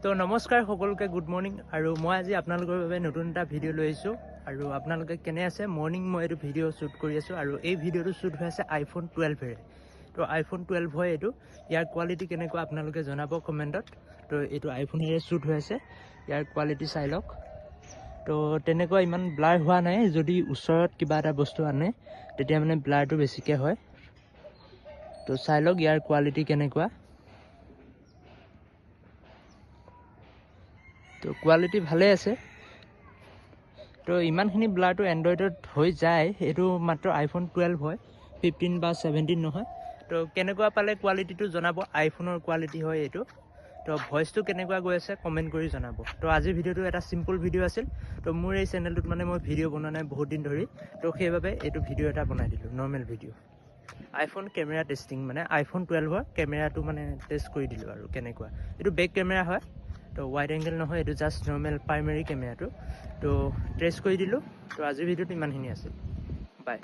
তো নমস্কাৰ সকলোকে গুড মৰ্নিং আৰু মই আজি আপোনালোকৰ বাবে নতুন এটা ভিডিঅ' লৈ আহিছোঁ আৰু আপোনালোকে কেনে আছে মৰ্নিং মই এইটো ভিডিঅ' শ্বুট কৰি আছোঁ আৰু এই ভিডিঅ'টো শ্বুট হৈ আছে iPhone 12 তো iPhone 12 হয় এইটো ইয়াৰ কোৱালিটি কেনেকুৱা আপোনালোকে জনাব কমেণ্টত তো এইটো iPhoneৰে শ্বুট হৈ আছে ইয়াৰ কোৱালিটি চাই লওক তো তেনেকুৱা ইমান ব্লাৰ হোৱা নাই যদি ওচৰত কিবা এটা বস্তু আনে তেতিয়া মানে ব্লাৰটো বেছিকৈ হয় তো চাই লওক ইয়াৰ কোৱালিটি কেনেকুৱা তো কোৱালিটি ভালে আছে তো ইমানখিনি ব্লাৰটো এণ্ড্ৰইডত হৈ যায় এইটো মাত্ৰ iPhone 12 হয় 15 বা 17 নহয় তো কেনেকুৱা পালে কোৱালিটিটো জনাব আইফোনৰ কোৱালিটি হয় এইটো তো ভইচটো কেনেকুৱা গৈ আছে কমেণ্ট কৰি জনাব তো আজিৰ ভিডিঅ'টো এটা চিম্পল ভিডিঅ' আছিল তো মোৰ এই চেনেলটোত মানে মই ভিডিঅ' বনোৱা নাই বহুত দিন ধৰি তো সেইবাবে এইটো ভিডিঅ' এটা বনাই দিলোঁ normal video' iPhone camera testing মানে iPhone 12ৰ কেমেৰাটো মানে টেষ্ট কৰি দিলোঁ আৰু কেনেকুৱা এইটো বেক কেমেৰা হয় তো ওয়াইড এংগেল নহয় এইটো জাষ্ট নৰ্মেল প্ৰাইমেৰী কেমেৰাটো তো টেষ্ট কৰি দিলোঁ তো আজিৰ ভিডিঅ'টো ইমানখিনি আছিল বাই